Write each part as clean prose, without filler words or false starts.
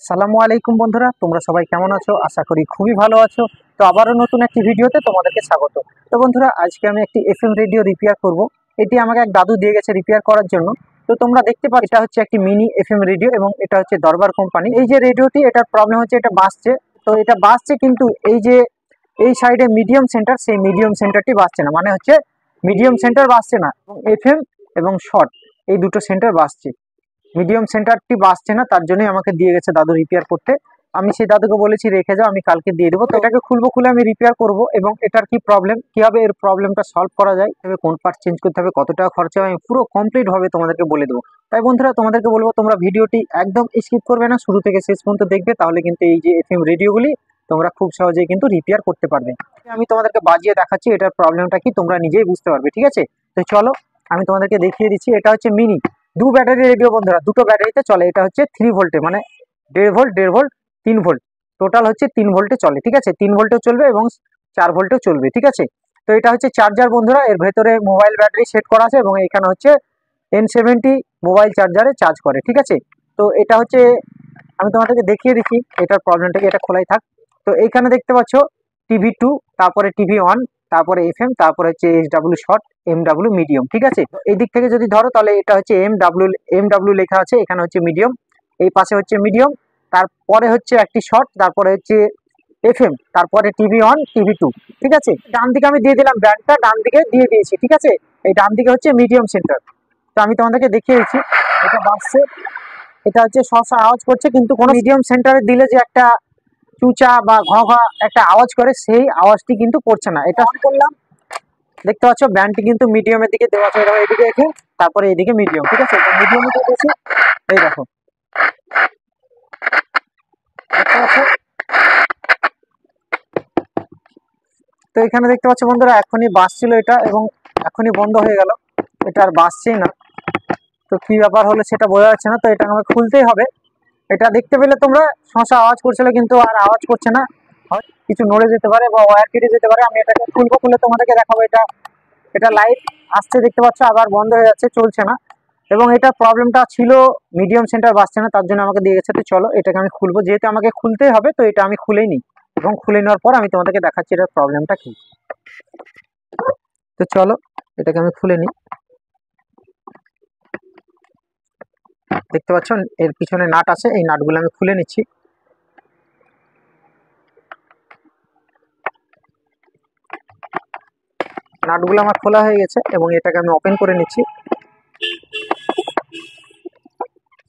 আসসালামু আলাইকুম বন্ধুরা, তোমরা সবাই কেমন আছো? আশা করি খুবই ভালো আছো। তো আবারও নতুন একটি ভিডিওতে তোমাদেরকে স্বাগত। তো বন্ধুরা, আজকে আমি একটি এফএম রেডিও রিপেয়ার করব। এটি আমাকে এক দাদু দিয়ে গেছে রিপেয়ার করার জন্য। তো তোমরা দেখতে পাচ্ছ এটা হচ্ছে একটি মিনি এফএম রেডিও এবং এটা হচ্ছে দরবার কোম্পানি। এই যে রেডিওটি, এটার প্রবলেম হচ্ছে এটা বাজছে। তো এটা বাজছে কিন্তু এই যে এই সাইডে মিডিয়াম সেন্টার, সেই মিডিয়াম সেন্টারটি বাজছে না, মানে হচ্ছে মিডিয়াম সেন্টার বাজছে না এবং এফএম এবং শর্ট এই দুটো সেন্টার বাজছে। মিডিয়াম সেন্টারটি বাজছে না, তার জন্যই আমাকে দিয়ে গেছে দাদু রিপেয়ার করতে। আমি সেই দাদুকে বলেছি রেখে যাও, আমি কালকে দিয়ে দেবো। তো এটাকে খুলবো, খুলে আমি রিপেয়ার করব এবং এটার কি প্রবলেম, কিভাবে এর প্রবলেমটা সলভ করা যায়, তবে কোন পার্ট চেঞ্জ করতে হবে, কত টাকা খরচা হবে, আমি পুরো কমপ্লিট ভাবে তোমাদেরকে বলে দেবো। তাই বন্ধুরা, তোমাদেরকে বলবো তোমরা ভিডিওটি একদম স্কিপ করবে না, শুরু থেকে শেষ পর্যন্ত দেখবে, তাহলে কিন্তু এই যে এফএম রেডিওগুলি তোমরা খুব সহজেই কিন্তু রিপেয়ার করতে পারবে। আমি তোমাদেরকে বাজিয়ে দেখাচ্ছি এটার প্রবলেমটা কি, তোমরা নিজেই বুঝতে পারবে। ঠিক আছে, তো চলো আমি তোমাদেরকে দেখিয়ে দিচ্ছি। এটা হচ্ছে মিনি দু ব্যাটারি রেডিও বন্ধুরা, দুটো ব্যাটারিতে চলে। এটা হচ্ছে 3 ভোল্টে, মানে 1.5 ভোল্ট 3 ভোল্ট, টোটাল হচ্ছে 3 ভোল্টে চলে। ঠিক আছে, 3 ভোল্টেও চলবে এবং 4 ভোল্টেও চলবে। ঠিক আছে, তো এটা হচ্ছে চার্জার বন্ধুরা, এর ভেতরে মোবাইল ব্যাটারি সেট করা আছে এবং এখানে হচ্ছে N70 মোবাইল চার্জারে চার্জ করে। ঠিক আছে, তো এটা হচ্ছে আমি তোমাদেরকে দেখিয়ে দিচ্ছি এটার প্রবলেমটাকে। এটা খোলাই থাক। তো এইখানে দেখতে পাচ্ছ টিভি 2, তারপরে টিভি 1, তারপরে এফএম, তারপরে হচ্ছে SW শর্ট, MW মিডিয়াম। ঠিক আছে, এই দিক থেকে যদি ধরো তাহলে এটা হচ্ছে MW লেখা আছে, এখানে হচ্ছে মিডিয়াম, এই পাশে হচ্ছে মিডিয়াম, তারপরে হচ্ছে একটি শর্ট, তারপরে হচ্ছে এফএম, তারপরে টিভি 1, টিভি 2। ঠিক আছে, ডান দিকে আমি দিয়ে দিলাম, ব্যান্ডটা ডান দিকে দিয়ে দিয়েছি। ঠিক আছে, এই ডান দিকে হচ্ছে মিডিয়াম সেন্টার। তো আমি তোমাদেরকে দেখিয়ে দিচ্ছি, এটা বাসছে, এটা হচ্ছে সবসময় আওয়াজ করছে, কিন্তু কোনো মিডিয়াম সেন্টারে দিলে যে একটা চুচা বা ঘ ঘ একটা আওয়াজ করে, সেই আওয়াজটি কিন্তু করছে না। এটা অন করলাম, দেখতে পাচ্ছ ব্যান্ডটি কিন্তু মিডিয়ামের দিকে দেওয়া আছে, এদিকে রেখে তারপরে এদিকে মিডিয়াম। ঠিক আছে, মিডিয়ামে দিয়েছি, এই দেখো, দেখতে পাচ্ছ। তো এখানে দেখতে পাচ্ছ বন্ধুরা, এখনই বাজছিল এটা এবং এখনই বন্ধ হয়ে গেল, এটা আর বাজছেই না। তো কি ব্যাপার হলো সেটা বোঝা যাচ্ছে না, তো এটা আমাকে খুলতেই হবে। এটা দেখতে পেলে তোমরা শশা আওয়াজ করছিল, কিন্তু আর আওয়াজ করছে না, কিছু নড়ে যেতে পারে বা ওয়্যার কেটে যেতে পারে। আমি এটাকে খুলবো, খুলে তোমাদেরকে দেখাবো। এটা এটা লাইট আসছে দেখতে পাচ্ছ, আবার বন্ধ হয়ে যাচ্ছে, চলছে না। এবং এটা প্রবলেমটা ছিল মিডিয়াম সেন্টার বাজছে না, তার জন্য আমাকে দিয়ে গেছে। তো চলো এটাকে আমি খুলবো, যেহেতু আমাকে খুলতেই হবে, তো এটা আমি খুলেই নিই এবং খুলে নেওয়ার পর আমি তোমাদেরকে দেখাচ্ছি এটার প্রবলেমটা কি। তো চলো এটাকে আমি খুলে নিই। দেখতে পাচ্ছ এর পিছনে নাট আছে, এই নাটগুলো আমি খুলে নিচ্ছি। নাটগুলো আমার খোলা হয়ে গেছে এবং এটাকে আমি ওপেন করে নিচ্ছি।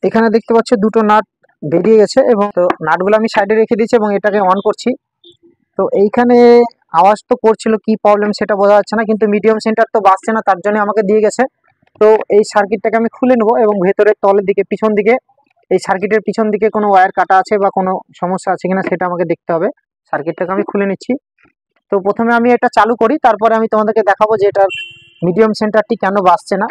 এখানে দেখতে পাচ্ছ দুটো নাট বেরিয়ে গেছে এবং তো নাটগুলো আমি সাইডে রেখে দিয়েছি এবং এটাকে অন করছি। তো এইখানে আওয়াজ তো করছিল, কি প্রবলেম সেটা বোঝা যাচ্ছে না, কিন্তু মিডিয়াম সেন্টার তো বাজছে না, তার জন্য আমাকে দিয়ে গেছে। তো এই সার্কিটটাকে আমি খুলে নেবো এবং ভেতরের তলের দিকে, পিছন দিকে, এই সার্কিটের পিছন দিকে কোনো ওয়্যার কাটা আছে বা কোনো সমস্যা আছে কিনা সেটা আমাকে দেখতে হবে। সার্কিটটাকে আমি খুলে নিচ্ছি। তো প্রথমে আমি এটা চালু করি, তারপরে আমি তোমাদেরকে দেখাবো যে এটার মিডিয়াম সেন্টারটি কেন বাজছে না।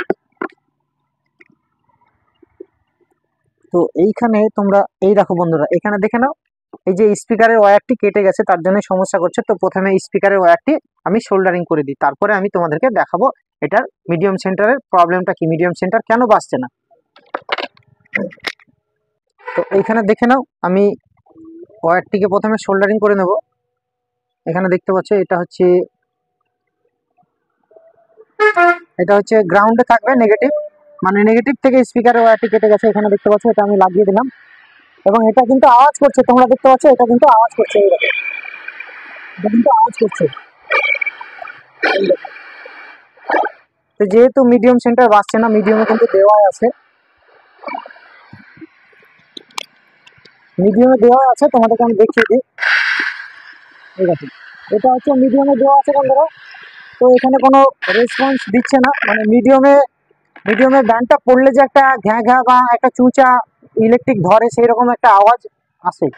তো এইখানে তোমরা এই দেখো বন্ধুরা, এখানে দেখে নাও, এই যে স্পিকারের ওয়্যারটি কেটে গেছে, তার জন্য সমস্যা করছে। তো প্রথমে স্পিকারের ওয়্যারটি আমি সোল্ডারিং করে দিই, তারপরে আমি তোমাদেরকে দেখাবো এটার মিডিয়াম সেন্টারের প্রবলেমটা কি, মিডিয়াম সেন্টার কেন বাজছে না। তো এইখানে দেখে নাও, আমি ওয়্যারটিকে প্রথমে সোল্ডারিং করে নেব। এখানে দেখতে পাচ্ছ এটা হচ্ছে গ্রাউন্ডে থাকবে, নেগেটিভ, মানে নেগেটিভ থেকে স্পিকারের ওয়্যারটি কেটে গেছে। এখানে দেখতে পাচ্ছ, এটা আমি লাগিয়ে দিলাম এবং এটা কিন্তু আওয়াজ করছে, তোমরা দেখতে পাচ্ছ এটা কিন্তু আওয়াজ করছে, এইরকম এটা কিন্তু আওয়াজ করছে। তো যেহেতু মিডিয়াম সেন্টার বাজছে না, মিডিয়ামে কিন্তু দেওয়া আছে, মিডিয়ামে দেওয়া আছে, তোমাদেরকে আমি দেখিয়ে দিই। ঠিক আছে, এটা হচ্ছে মিডিয়ামে দেওয়া আছে বন্ধুরা। তো এখানে কোনো রেসপন্স দিচ্ছে না, মানে মিডিয়ামের ব্যান্ডটা পড়লে যে একটা ঘ্যাঁ ঘ্যাঁ বা একটা চুঁচা ইলেকট্রিক ধরে, সেই রকম একটা আওয়াজ আসে,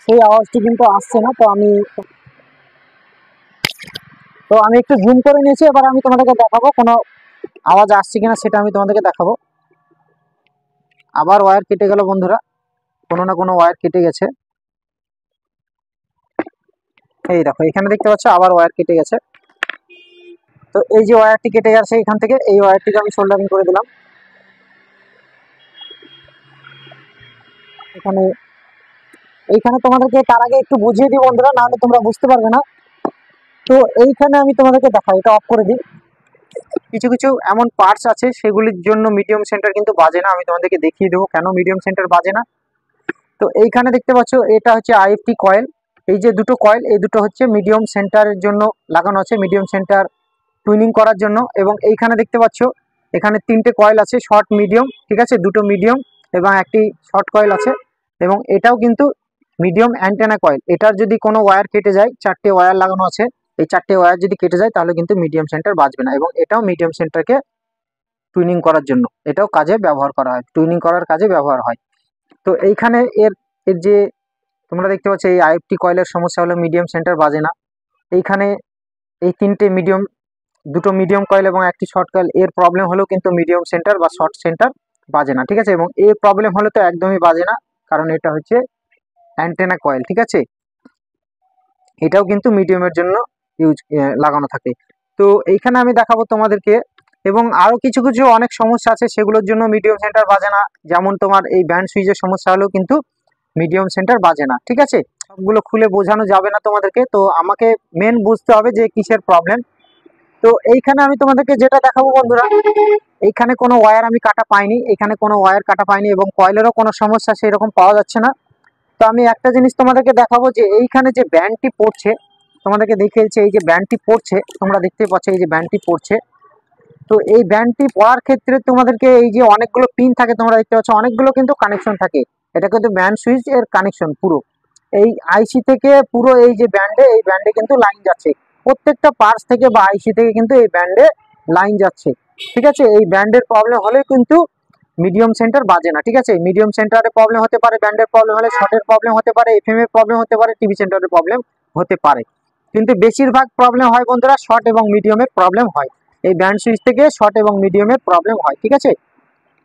সেই আওয়াজটি কিন্তু আসছে না। তো আমি একটু জুম করে নিয়েছি, এবার আমি তোমাদেরকে দেখাবো কোনো আওয়াজ আসছে কিনা, সেটা আমি তোমাদেরকে দেখাবো। আবার ওয়্যার কেটে গেল বন্ধুরা, কোনো না কোনো ওয়্যার কেটে গেছে। এই দেখো, এখানে দেখতে পাচ্ছ আবার ওয়্যার কেটে গেছে। তো এই যে ওয়্যারটি কেটে গেছে এখান থেকে, এই ওয়্যারটিকে আমি সোল্ডারিং করে দিলাম। এখানে এইখানে তোমাদেরকে তার আগে একটু বুঝিয়ে দিই বন্ধুরা, নাহলে তোমরা বুঝতে পারবে না। তো এইখানে আমি তোমাদেরকে দেখাই, এটা অফ করে দিই। কিছু কিছু এমন পার্টস আছে সেগুলির জন্য মিডিয়াম সেন্টার কিন্তু বাজে না, আমি তোমাদেরকে দেখিয়ে দেবো কেন মিডিয়াম সেন্টার বাজে না। তো এইখানে দেখতে পাচ্ছ এটা হচ্ছে আইএফটি কয়েল, এই যে দুটো কয়েল, এই দুটো হচ্ছে মিডিয়াম সেন্টারের জন্য লাগানো আছে, মিডিয়াম সেন্টার টুইনিং করার জন্য। এবং এইখানে দেখতে পাচ্ছ এখানে তিনটে কয়েল আছে, শর্ট মিডিয়াম, ঠিক আছে, দুটো মিডিয়াম এবং একটি শর্ট কয়েল আছে। এবং এটাও কিন্তু মিডিয়াম অ্যান্টেনা কয়েল, এটার যদি কোনো ওয়্যার কেটে যায়, চারটে ওয়্যার লাগানো আছে, এই চারটে ওয়্যার যদি কেটে যায় তাহলে কিন্তু মিডিয়াম সেন্টার বাজবে না। এবং এটাও মিডিয়াম সেন্টারকে টুইনিং করার জন্য, এটাও কাজে ব্যবহার করা হয়, টুইনিং করার কাজে ব্যবহার হয়। তো এইখানে এর এর যে তোমরা দেখতে পাচ্ছ এই আইএফটি কয়েলের সমস্যা হলো মিডিয়াম সেন্টার বাজে না। এইখানে এই তিনটে মিডিয়াম, দুটো মিডিয়াম কয়েল এবং একটি শর্ট কয়েল, এর প্রবলেম হলেও কিন্তু মিডিয়াম সেন্টার বা শর্ট সেন্টার বাজে না, ঠিক আছে। এবং এর প্রবলেম হলে তো একদমই বাজে না, কারণ এটা হচ্ছে অ্যান্টেনা কয়েল, ঠিক আছে, এটাও কিন্তু মিডিয়ামের জন্য লাগানো থাকে। তো এইখানে আমি দেখাবো তোমাদেরকে। এবং আরও কিছু কিছু অনেক সমস্যা আছে সেগুলোর জন্য মিডিয়াম সেন্টার বাজে না, যেমন তোমার এই ব্যান্ড সুইচের সমস্যা হলেও কিন্তু মিডিয়াম সেন্টার বাজে না, ঠিক আছে। সবগুলো খুলে বোঝানো যাবে না তোমাদেরকে, তো আমাকে মেন বুঝতে হবে যে কিসের প্রবলেম। তো এইখানে আমি তোমাদেরকে যেটা দেখাবো বন্ধুরা, এইখানে কোনো ওয়্যার আমি কাটা পাইনি, এখানে কোনো ওয়্যার কাটা পাইনি এবং কয়েলেরও কোনো সমস্যা সেই রকম পাওয়া যাচ্ছে না। তো আমি একটা জিনিস তোমাদেরকে দেখাবো যে এইখানে যে ব্যান্ডটি পড়ছে, তোমাদেরকে দেখিয়েছি এই যে ব্যান্ডটি পড়ছে, তোমরা দেখতে পাচ্ছ এই যে ব্যান্ডটি পড়ছে। তো এই ব্যান্ডটি পড়ার ক্ষেত্রে তোমাদেরকে এই যে অনেকগুলো পিন থাকে, তোমরা দেখতে পাচ্ছ অনেকগুলো কিন্তু কানেকশন থাকে, এটা কিন্তু ব্যান্ড সুইচ এর কানেকশন পুরো এই আইসি থেকে পুরো এই যে ব্যান্ডে, এই ব্যান্ডে কিন্তু লাইন যাচ্ছে, প্রত্যেকটা পার্টস থেকে বা আইসি থেকে কিন্তু এই ব্যান্ডে লাইন যাচ্ছে, ঠিক আছে। এই ব্যান্ডের প্রবলেম হলে কিন্তু মিডিয়াম সেন্টার বাজে না, ঠিক আছে। মিডিয়াম সেন্টারে প্রবলেম হতে পারে, ব্যান্ডের প্রবলেম হলে শর্টের প্রবলেম হতে পারে, এফএম এর প্রবলেম হতে পারে, টিভি সেন্টারের প্রবলেম হতে পারে, কিন্তু বেশিরভাগ প্রবলেম হয় বন্ধুরা শর্ট এবং মিডিয়ামের প্রবলেম হয়, এই ব্যান্ড সুইচ থেকে শর্ট এবং মিডিয়ামের প্রবলেম হয়, ঠিক আছে।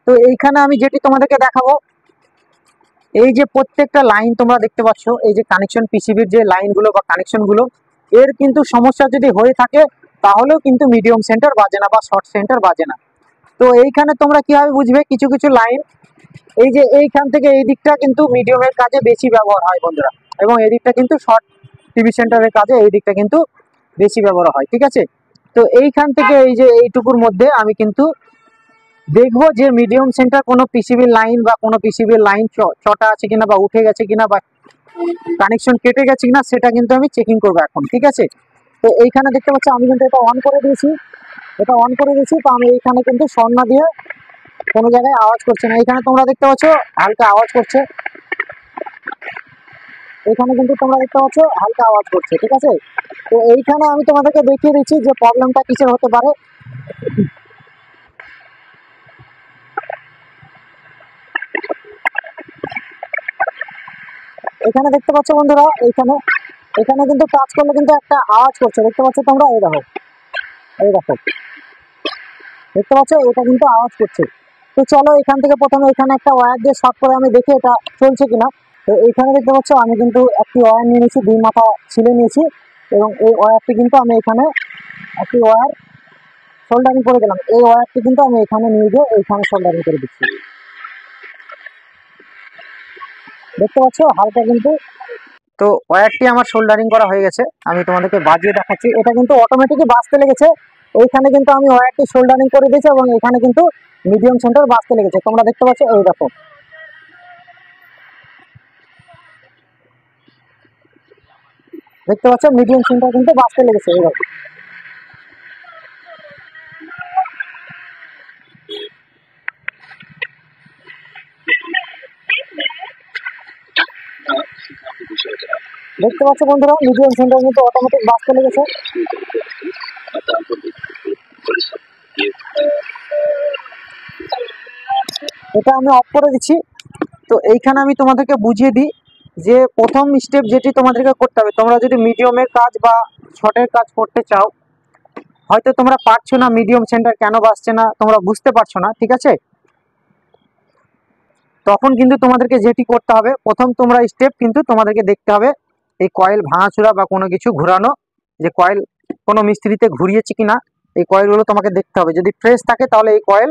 তো এইখানে আমি যেটি তোমাদেরকে দেখাবো, এই যে প্রত্যেকটা লাইন তোমরা দেখতে পাচ্ছ, এই যে কানেকশন পিসিবির যে লাইনগুলো বা কানেকশনগুলো, এর কিন্তু সমস্যা যদি হয়ে থাকে তাহলেও কিন্তু মিডিয়াম সেন্টার বাজে না বা শর্ট সেন্টার বাজে না। তো এইখানে তোমরা কিভাবে বুঝবে, কিছু কিছু লাইন এই যে এইখান থেকে এই দিকটা কিন্তু মিডিয়ামের কাজে বেশি ব্যবহার হয় বন্ধুরা, এবং এই দিকটা কিন্তু শর্ট টিভি সেন্টারের কাজে এই দিকটা কিন্তু বেশি ব্যবহার হয়, ঠিক আছে। তো এইখান থেকে এই যে এইটুকুর মধ্যে আমি কিন্তু দেখবো যে মিডিয়াম সেন্টার কোনো পিসিবির লাইন বা কোনো পিসিবির লাইন চটা আছে কিনা বা উঠে গেছে কিনা বা কানেকশন কেটে গেছে কিনা, সেটা কিন্তু আমি চেকিং করবো এখন, ঠিক আছে। তো এইখানে দেখতে পাচ্ছি আমি কিন্তু এটা অন করে দিয়েছি, এটা অন করে দিয়েছি। তো আমি এইখানে কিন্তু সন্না দিয়ে কোনো জায়গায় আওয়াজ করছে না, এখানে তোমরা দেখতে পাচ্ছ হালকা আওয়াজ করছে, এখানে কিন্তু তোমরা দেখতে পাচ্ছ হালকা আওয়াজ করছে, ঠিক আছে। তো এইখানে আমি তোমাদেরকে দেখিয়ে দিচ্ছি যে প্রবলেমটা কিসের হতে পারে। এখানে দেখতে পাচ্ছ বন্ধুরা, এইখানে এখানে কিন্তু টাচ করলে কিন্তু একটা আওয়াজ করছে, দেখতে পাচ্ছ তোমরা, এই দেখো, এই দেখো, দেখতে পাচ্ছ এটা কিন্তু আওয়াজ করছে। তো চলো এখান থেকে প্রথমে এখানে একটা ওয়্যার দিয়ে শর্ট করে আমি দেখি এটা চলছে কিনা। তো এইখানে দেখতে পাচ্ছ আমি কিন্তু একটি ওয়্যার নিয়ে নিয়েছি, দুই মাথা ছিলে নিয়েছি, এবং এই ওয়্যারটি কিন্তু আমি এখানে একটি ওয়্যার সোল্ডারিং করে দিলাম, এই ওয়্যারটি কিন্তু আমি এখানে নিয়ে গিয়ে এইখানে সোল্ডারিং করে দিচ্ছি, দেখতে পাচ্ছ হালকা কিন্তু। তো ওয়্যারটি আমার সোল্ডারিং করা হয়ে গেছে, আমি তোমাদেরকে বাজিয়ে দেখাচ্ছি, এটা কিন্তু অটোমেটিকই বাজতে লেগেছে। এইখানে কিন্তু আমি ওয়্যারটি সোল্ডারিং করে দিয়েছি এবং এখানে কিন্তু মিডিয়াম সেন্টার বাজতে লেগেছে, তোমরা দেখতে পাচ্ছ, এই দেখো, দেখতে পাচ্ছ মিডিয়াম সেন্টার কিন্তু বাজতে লেগেছে, এই দেখো। দেখতে পাচ্ছ বন্ধুরা মিডিয়াম সেন্টার কিন্তু অটোমেটিক বাজতে লেগেছে। এটা আমি অফ করে দিচ্ছি। তো এইখানে আমি তোমাদেরকে বুঝিয়ে দিই যে প্রথম স্টেপ যেটি তোমাদেরকে করতে হবে, তোমরা যদি মিডিয়ামের কাজ বা শর্টের কাজ করতে চাও, হয়তো তোমরা পারছো না, মিডিয়াম সেন্টার কেন বাজছে না তোমরা বুঝতে পারছো না, ঠিক আছে, তখন কিন্তু তোমাদেরকে যেটি করতে হবে, প্রথম তোমরা স্টেপ কিন্তু তোমাদেরকে দেখতে হবে এই কয়েল ভাঙাচোরা বা কোনো কিছু ঘোরানো, যে কয়েল কোনো মিস্ত্রিতে ঘুরিয়েছে কিনা, এই কয়েলগুলো তোমাকে দেখতে হবে, যদি ফ্রেশ থাকে তাহলে এই কয়েল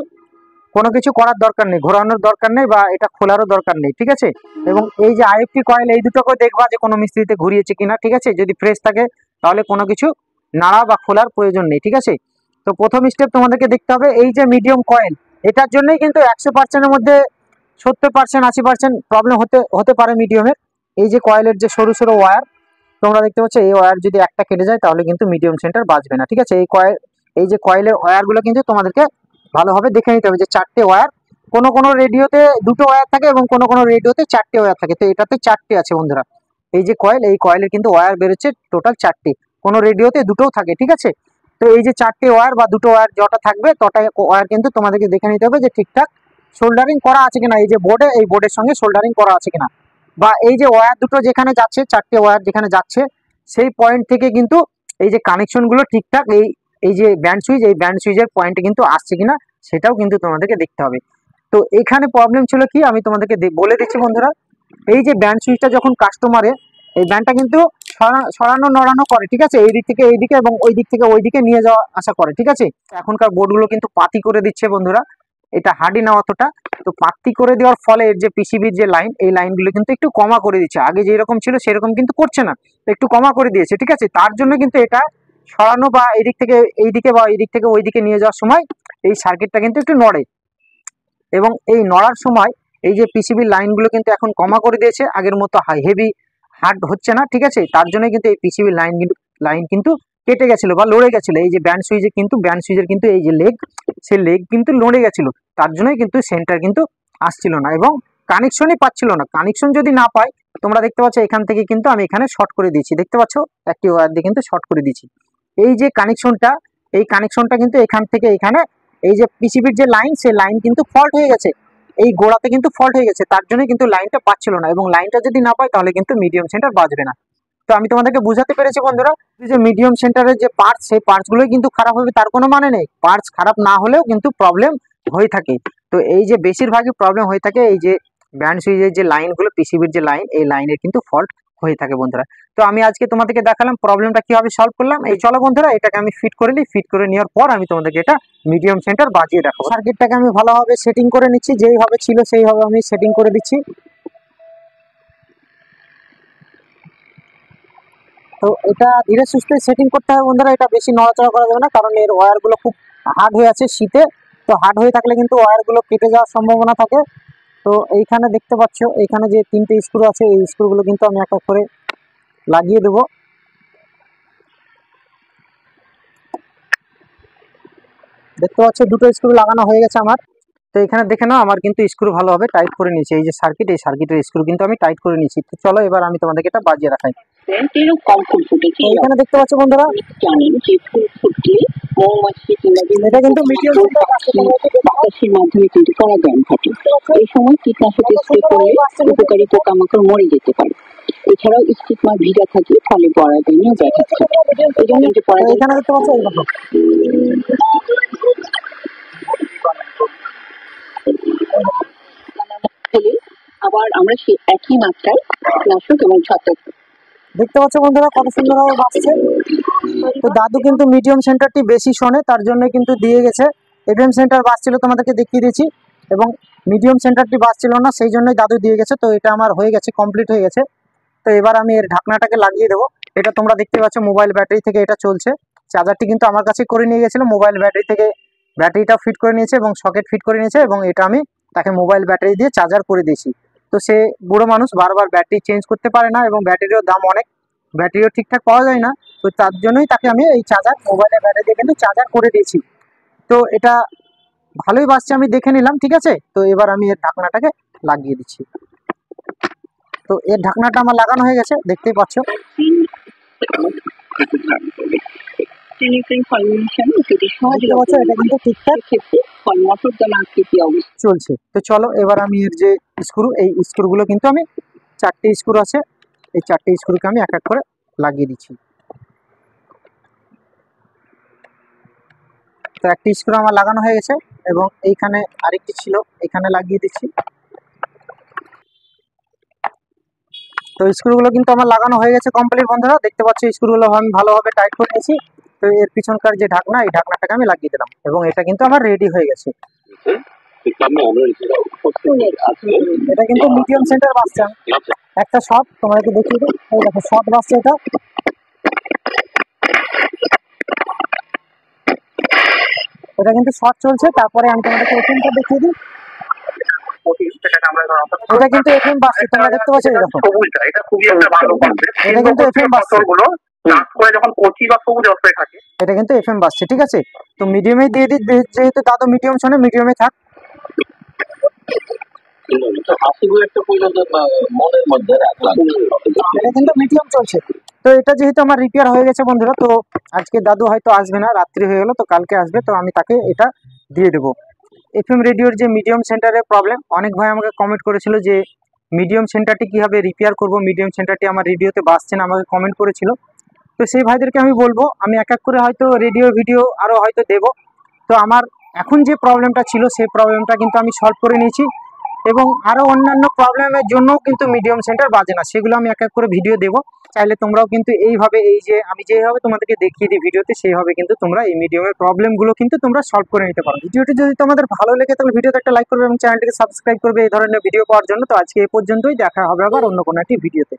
কোনো কিছু করার দরকার নেই, ঘোরানোর দরকার নেই বা এটা খোলারও দরকার নেই, ঠিক আছে। এবং এই যে আইএফটি কয়েল, এই দুটোকে দেখবা যে কোনো মিস্ত্রিতে ঘুরিয়েছে কিনা, ঠিক আছে। যদি ফ্রেশ থাকে তাহলে কোনো কিছু নাড়া বা খোলার প্রয়োজন নেই, ঠিক আছে। তো প্রথম স্টেপ তোমাদেরকে দেখতে হবে এই যে মিডিয়াম কয়েল, এটার জন্যই কিন্তু 100%-এর মধ্যে 70%, 80% প্রবলেম হতে পারে মিডিয়ামের। এই যে কয়েলের যে সরু সরু ওয়্যার তোমরা দেখতে পাচ্ছ, এই ওয়্যার যদি একটা কেটে যায় তাহলে কিন্তু মিডিয়াম সেন্টার বাজবে না, ঠিক আছে। এই যে কয়েলের ওয়্যারগুলো কিন্তু তোমাদেরকে ভালোভাবে দেখে নিতে হবে যে 4টে ওয়্যার, কোনো রেডিওতে 2টো ওয়্যার থাকে এবং কোনো রেডিওতে 4টে ওয়্যার থাকে। তো এটাতে 4টে আছে বন্ধুরা। এই যে কয়েল, এই কয়েলের কিন্তু ওয়্যার বেরোচ্ছে টোটাল 4টে, কোনো রেডিওতে 2টোও থাকে, ঠিক আছে। তো এই যে 4টে ওয়্যার বা 2টো ওয়্যার যটা থাকবে তটা ওয়্যার কিন্তু তোমাদেরকে দেখে নিতে হবে যে ঠিকঠাক সোল্ডারিং করা আছে কিনা, এই যে বোর্ডে, এই বোর্ডের সঙ্গে সোল্ডারিং করা আছে কিনা। বা এই যে ওয়্যার দুটো যেখানে যাচ্ছে, 4টে ওয়্যার যেখানে যাচ্ছে সেই পয়েন্ট থেকে কিন্তু এই যে কানেকশনগুলো ঠিকঠাক এই যে ব্যান্ড সুইচ, এই ব্যান্ড সুইচের পয়েন্টে কিন্তু আসছে কিনা সেটাও কিন্তু তোমাদেরকে দেখতে হবে। তো এখানে প্রবলেম ছিল কি, আমি তোমাদেরকে বলে দিচ্ছি বন্ধুরা। এই যে ব্যান্ড সুইচটা যখন কাস্টমারে এই ব্যান্ডটা কিন্তু সরানো নড়ানো করে, ঠিক আছে, এই দিক থেকে এই দিকে এবং ওই দিক থেকে ওই দিকে নিয়ে যাওয়া আসা করে, ঠিক আছে। এখনকার বোর্ডগুলো কিন্তু পাতি করে দিচ্ছে বন্ধুরা, এটা হার্ডি না অতটা। তো পাতি করে দেওয়ার ফলে এর যে পিসিবির যে লাইন, এই লাইনগুলো কিন্তু একটু কমা করে দিচ্ছে, আগে যেরকম ছিল সেরকম কিন্তু করছে না, একটু কমা করে দিয়েছে, ঠিক আছে। তার জন্য কিন্তু এটা সরানো বা এই দিক থেকে এই দিকে বা এই দিক থেকে ওই দিকে নিয়ে যাওয়ার সময় এই সার্কিটটা কিন্তু একটু নড়ে। এবং এই নড়ার সময় এই যে পিসিবির লাইনগুলো কিন্তু এখন কমা করে দিয়েছে, আগের মতো হেভি হার্ড হচ্ছে না, ঠিক আছে। তার জন্য কিন্তু এই পিসিবির লাইন কিন্তু কেটে গেছিল বা লড়ে গেছিল। এই যে ব্যান্ড সুইচের কিন্তু এই যে লেগ, সেই লেগ কিন্তু লড়ে গেছিল, তার জন্যই কিন্তু সেন্টার কিন্তু আসছিল না এবং কানেকশনই পাচ্ছিল না। কানেকশন যদি না পাই, তোমরা দেখতে পাচ্ছ এখান থেকে কিন্তু আমি এখানে শর্ট করে দিয়েছি, দেখতে পাচ্ছ একটি ওয়্যার দিয়ে কিন্তু শর্ট করে দিয়েছি। এই যে কানেকশনটা, এই কানেকশনটা কিন্তু এখান থেকে এখানে এই যে পিসিবির যে লাইন, সেই লাইন কিন্তু ফল্ট হয়ে গেছে, এই গোড়াতে কিন্তু ফল্ট হয়ে গেছে, তার জন্য কিন্তু লাইনটা পাচ্ছিল না। এবং লাইনটা যদি না পাই তাহলে কিন্তু মিডিয়াম সেন্টার বাজবে না। তো আমি তোমাদেরকে বুঝাতে পেরেছি বন্ধুরা যে মিডিয়াম সেন্টারের যে পার্টস, সেই পার্টসগুলোই কিন্তু খারাপ হবে তার কোনো মানে নেই, পার্টস খারাপ না হলেও কিন্তু প্রবলেম হয়ে থাকে। তো এই যে বেশিরভাগই প্রবলেম হয়ে থাকে এই যে ব্যান্ড সুইচের যে লাইনগুলো, পিসিবির যে লাইন, এই লাইনের কিন্তু ফল্ট হয়ে থাকে বন্ধুরা। তো আমি আজকে তোমাদেরকে দেখালাম প্রবলেমটা কিভাবে সলভ করলাম। এই চলো বন্ধুরা, এটাকে আমি ফিট করে নিই, ফিট করে নেওয়ার পর আমি তোমাদেরকে এটা মিডিয়াম সেন্টার বাজিয়ে দেখাবো। সার্কিটটাকে আমি ভালোভাবে সেটিং করে নিচ্ছি, যেইভাবে ছিল সেইভাবে আমি সেটিং করে দিচ্ছি। তো এটা ধীরে সুস্থে সেটিং করতে হবে বন্ধুরা, এটা বেশি নড়াচড়া করা যাবে না, কারণ এর ওয়্যারগুলো খুব হার্ড হয়ে আছে শীতে। তো হার্ড হয়ে থাকলে কিন্তু ওয়্যারগুলো কেটে যাওয়ার সম্ভাবনা থাকে। তো এইখানে দেখতে পাচ্ছ, এইখানে যে 3টে স্ক্রু আছে, এই স্ক্রুগুলো কিন্তু আমি এক এক করে লাগিয়ে দেবো। দেখতে পাচ্ছ 2টো স্ক্রু লাগানো হয়ে গেছে আমার। তো এখানে দেখে নাও আমার কিন্তু স্ক্রু ভালোভাবে টাইট করে নিয়েছি, এই যে সার্কিট, এই সার্কিটের স্ক্রু কিন্তু আমি টাইট করে নিয়েছি। তো চলো এবার আমি তোমাদেরকে এটা বাজিয়ে দেখাই। এখানে দেখতে পাচ্ছ বন্ধুরা, এটা কিন্তু মিডিয়াম বাতাসের মাধ্যমে কিন্তু পরাগায়ন ঘটে। এই সময় কীটনাশক স্প্রে করলে উপকারী পোকামাকড় মরে যেতে পারে। এছাড়াও স্টিগমা ভিজা থাকে, ফলে পরাগায়নেও ব্যাঘাত ঘটে। এই জন্য এখানে দেখতে পাচ্ছ আবার আমরা সেই একই মাত্রায় কীটনাশক এবং ছত্রাক দেখতে পাচ্ছ বন্ধুরা কত সুন্দরভাবে বাজছে। তো দাদু কিন্তু মিডিয়াম সেন্টারটি বেশি শোনে, তার জন্য কিন্তু দিয়ে গেছে। এফএম সেন্টার বাজছিল তোমাদেরকে দেখিয়ে দিয়েছি, এবং মিডিয়াম সেন্টারটি বাজছিল না, সেই জন্যই দাদু দিয়ে গেছে। তো এটা আমার হয়ে গেছে, কমপ্লিট হয়ে গেছে। তো এবার আমি এর ঢাকনাটাকে লাগিয়ে দেবো। এটা তোমরা দেখতে পাচ্ছ মোবাইল ব্যাটারি থেকে এটা চলছে। চার্জারটি কিন্তু আমার কাছে করে নিয়ে গেছিলো, মোবাইল ব্যাটারি থেকে ব্যাটারিটা ফিট করে নিয়েছে এবং সকেট ফিট করে নিয়েছে, এবং এটা আমি তাকে মোবাইল ব্যাটারি দিয়ে চার্জার করে দিয়েছি। তো সে বুড়ো মানুষ, বারবার ব্যাটারি চেঞ্জ করতে পারে না এবং ব্যাটারিরও দাম অনেক, ব্যাটারিও ঠিকঠাক পাওয়া যায় না। তো তার জন্যই তাকে আমি এই চার্জার, মোবাইলের ব্যাটারি দিয়ে কিন্তু চার্জার করে দিয়েছি। তো এটা ভালোই বাজছে, আমি দেখে নিলাম, ঠিক আছে। তো এবার আমি এর ঢাকনাটাকে লাগিয়ে দিচ্ছি। তো এর ঢাকনাটা আমার লাগানো হয়ে গেছে, দেখতেই পাচ্ছ। এটা কিন্তু ঠিকঠাক চলছে। তো চলো এবার আমি এর যে স্ক্রু, এই স্ক্রুগুলো কিন্তু আমি 4টে স্ক্রু আছে, এই 4টে স্ক্রুকে আমি এক এক করে লাগিয়ে দিচ্ছি। তো একটি স্ক্রু আমার লাগানো হয়ে গেছে এবং এইখানে আরেকটি ছিল, এখানে লাগিয়ে দিচ্ছি। তো স্ক্রুগুলো কিন্তু আমার লাগানো হয়ে গেছে কমপ্লিট বন্ধুরা, দেখতে পাচ্ছ স্ক্রুগুলো আমি ভালোভাবে টাইট করে নিয়েছি। তো এর পিছনকার যে ঢাকনা, এই ঢাকনাটাকে আমি লাগিয়ে দিলাম এবং এটা কিন্তু আমার রেডি হয়ে গেছে। এটা কিন্তু মিডিয়াম সেন্টার বাজছে। একটা শট তোমাদেরকে দেখিয়ে দিই, এই দেখো শট বাজছে এটা। এটা কিন্তু শট চলছে। তারপরে আমি তোমাদেরকে এফএমটা দেখিয়ে দিই, এটা কিন্তু এফএম বাজছে, তোমরা দেখতে পাচ্ছ। এই দেখো এটা খুবই একটা ভালো কনসেপ্ট। এটা কিন্তু এফএম বাজছে, করে যখন কচি বা সবুজ অবস্থায় থাকে এটা কিন্তু এফএম বাজছে। ঠিক আছে, তো মিডিয়ামে দিয়ে দিই, যেহেতু দাদু মিডিয়াম শোনে, মিডিয়ামে থাক। এটা কিন্তু মিডিয়াম চলছে। তো এটা যেহেতু আমার রিপেয়ার হয়ে গেছে বন্ধুরা, তো আজকে দাদু হয়তো আসবে না, রাত্রি হয়ে গেল, তো কালকে আসবে, তো আমি তাকে এটা দিয়ে দেবো। এফএম রেডিওর যে মিডিয়াম সেন্টারের প্রবলেম, অনেক ভাই আমাকে কমেন্ট করেছিল যে মিডিয়াম সেন্টারটি কীভাবে রিপেয়ার করব, মিডিয়াম সেন্টারটি আমার রেডিওতে বাজছে না, আমাকে কমেন্ট করেছিল। তো সেই ভাইদেরকে আমি বলবো, আমি এক এক করে হয়তো রেডিও ভিডিও আরও হয়তো দেবো। তো আমার এখন যে প্রবলেমটা ছিল সেই প্রবলেমটা কিন্তু আমি সলভ করে নিয়েছি, এবং আরও অন্যান্য প্রবলেমের জন্যও কিন্তু মিডিয়াম সেন্টার বাজে না, সেগুলো আমি এক এক করে ভিডিও দেবো। চাইলে তোমরাও কিন্তু এইভাবে, এই যে আমি যেভাবে তোমাদেরকে দেখিয়ে দিই ভিডিওতে, সেইভাবে কিন্তু তোমরা এই মিডিয়ামের প্রবলেমগুলো কিন্তু তোমরা সলভ করে নিতে পারো। ভিডিওটি যদি তোমাদের ভালো লেগে তাহলে ভিডিওতে একটা লাইক করবে এবং চ্যানেলটিকে সাবস্ক্রাইব করবে এই ধরনের ভিডিও পাওয়ার জন্য। তো আজকে এই পর্যন্তই, দেখা হবে আবার অন্য কোনো একটি ভিডিওতে।